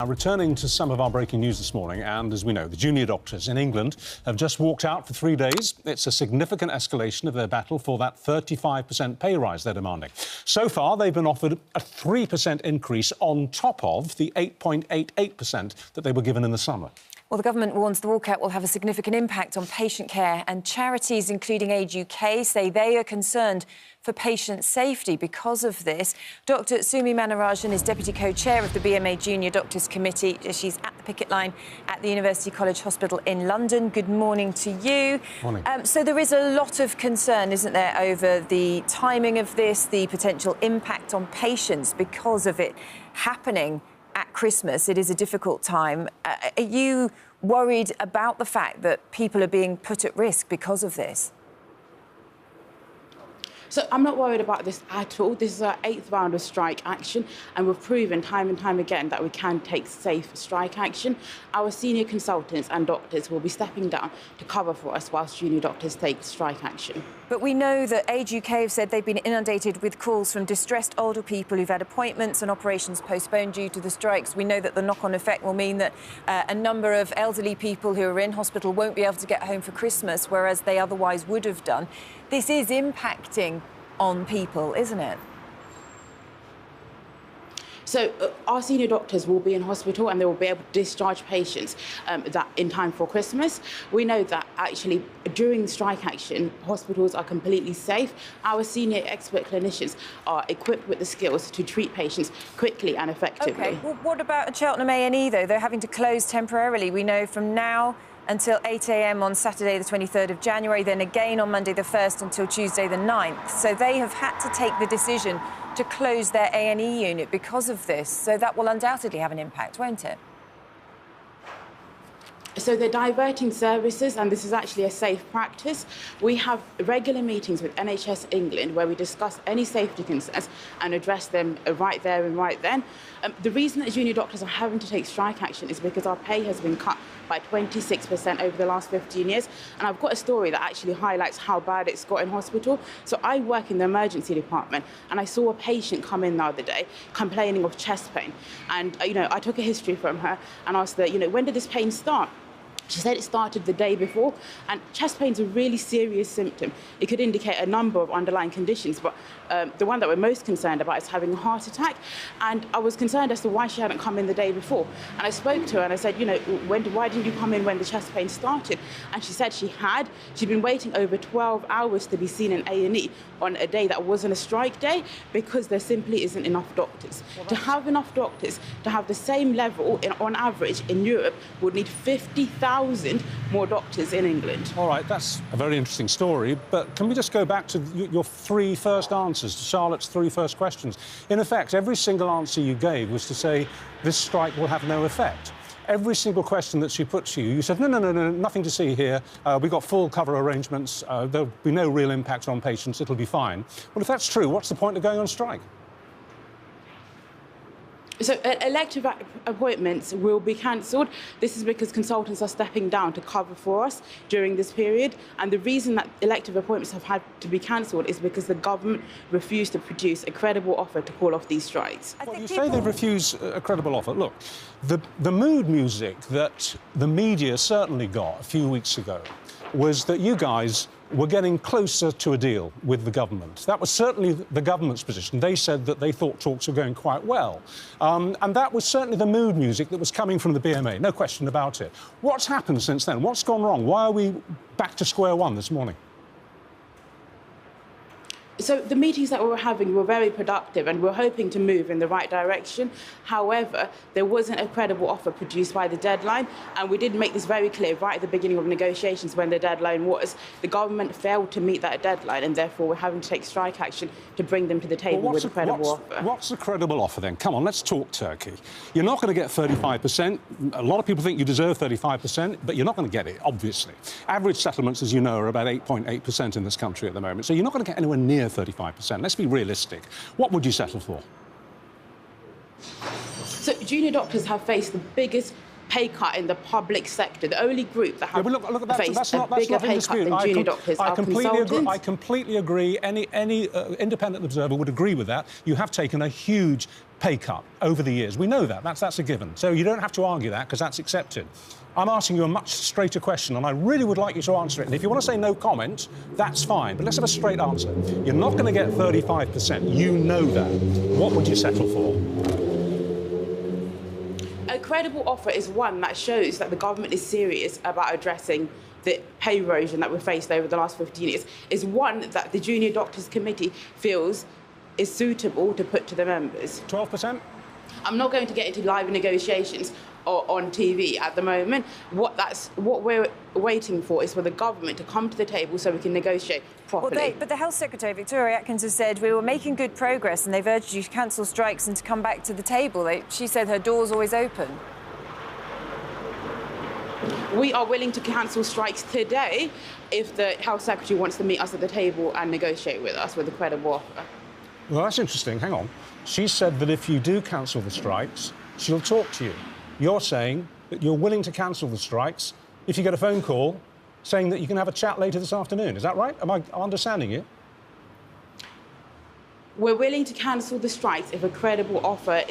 Now, returning to some of our breaking news this morning, and as we know, the junior doctors in England have just walked out for 3 days. It's a significant escalation of their battle for that 35% pay rise they're demanding. So far, they've been offered a 3% increase on top of the 8.88% that they were given in the summer. Well, the government warns the walkout will have a significant impact on patient care, and charities, including Age UK, say they are concerned for patient safety because of this. Dr Sumi Manirajan is Deputy Co-Chair of the BMA Junior Doctors Committee. She's at the picket line at the University College Hospital in London. Good morning to you. Morning. So there is a lot of concern, isn't there, over the timing of this, the potential impact on patients because of it happening at Christmas. It is a difficult time. Are you worried about the fact that people are being put at risk because of this? So I'm not worried about this at all. This is our 8th round of strike action, and we've proven time and time again that we can take safe strike action. Our senior consultants and doctors will be stepping down to cover for us whilst junior doctors take strike action. But we know that Age UK have said they've been inundated with calls from distressed older people who've had appointments and operations postponed due to the strikes. We know that the knock-on effect will mean that a number of elderly people who are in hospital won't be able to get home for Christmas, whereas they otherwise would have done. This is impacting on people, isn't it? So our senior doctors will be in hospital and they will be able to discharge patients that in time for Christmas. We know that actually during strike action, hospitals are completely safe. Our senior expert clinicians are equipped with the skills to treat patients quickly and effectively. OK, well, what about Cheltenham A&E, though? They're having to close temporarily. We know from now until 8 a.m. on Saturday the 23rd of January, then again on Monday the 1st until Tuesday the 9th. So they have had to take the decision to close their A&E unit because of this. So that will undoubtedly have an impact, won't it? So they're diverting services, and this is actually a safe practice. We have regular meetings with NHS England where we discuss any safety concerns and address them right there and right then. The reason that junior doctors are having to take strike action is because our pay has been cut by 26% over the last 15 years. And I've got a story that actually highlights how bad it's got in hospital. So I work in the emergency department, and I saw a patient come in the other day complaining of chest pain. And, I took a history from her and asked her, when did this pain start? She said it started the day before, and chest pain is a really serious symptom. It could indicate a number of underlying conditions, but the one that we're most concerned about is having a heart attack. And I was concerned as to why she hadn't come in the day before. And I spoke to her and I said, why didn't you come in when the chest pain started? And she said she'd been waiting over 12 hours to be seen in A&E on a day that wasn't a strike day because there simply isn't enough doctors. To have enough doctors, to have the same level on average in Europe, would need 50,000 more doctors in England. All right, that's a very interesting story, but can we just go back to your 3 first answers, to Charlotte's 3 first questions? In effect, every single answer you gave was to say this strike will have no effect. Every single question that she put to you, you said, no, nothing to see here. We've got full cover arrangements. There'll be no real impact on patients. It'll be fine. Well, if that's true, what's the point of going on strike? So elective appointments will be cancelled. This is because consultants are stepping down to cover for us during this period. And the reason that elective appointments have had to be cancelled is because the government refused to produce a credible offer to call off these strikes. Well, you say they refuse a credible offer. Look, the mood music that the media certainly got a few weeks ago was that you guys were getting closer to a deal with the government. That was certainly the government's position. They said that they thought talks were going quite well. And that was certainly the mood music that was coming from the BMA, no question about it. What's happened since then? What's gone wrong? Why are we back to square one this morning? So the meetings that we were having were very productive and we're hoping to move in the right direction. However, there wasn't a credible offer produced by the deadline, and we did make this very clear right at the beginning of negotiations when the deadline was. The government failed to meet that deadline, and therefore we're having to take strike action to bring them to the table with a credible offer. What's the credible offer then? Come on, let's talk Turkey. You're not going to get 35%. A lot of people think you deserve 35%, but you're not going to get it, obviously. Average settlements, as you know, are about 8.8% in this country at the moment, so you're not going to get anywhere near 35%. Let's be realistic. What would you settle for? So junior doctors have faced the biggest pay cut in the public sector. The only group that have faced that's a not bigger in pay cut dispute. than junior doctors are consultants. I completely agree. Any independent observer would agree with that. You have taken a huge pay cut over the years. We know that. That's a given. So you don't have to argue that, because that's accepted. I'm asking you a much straighter question, and I really would like you to answer it. And if you want to say no comment, that's fine. But let's have a straight answer. You're not going to get 35%. You know that. What would you settle for? A credible offer is one that shows that the government is serious about addressing the pay erosion that we've faced over the last 15 years, is one that the Junior Doctors Committee feels is suitable to put to the members. 12%? I'm not going to get into live negotiations or on TV at the moment. What we're waiting for is for the government to come to the table so we can negotiate properly. Well, but the Health Secretary, Victoria Atkins, has said we were making good progress, and they've urged you to cancel strikes and to come back to the table. She said her door's always open. We are willing to cancel strikes today if the Health Secretary wants to meet us at the table and negotiate with us with a credible offer. Well, that's interesting. Hang on. She said that if you do cancel the strikes, she'll talk to you. You're saying that you're willing to cancel the strikes if you get a phone call saying that you can have a chat later this afternoon. Is that right? Am I understanding you? We're willing to cancel the strikes if a credible offer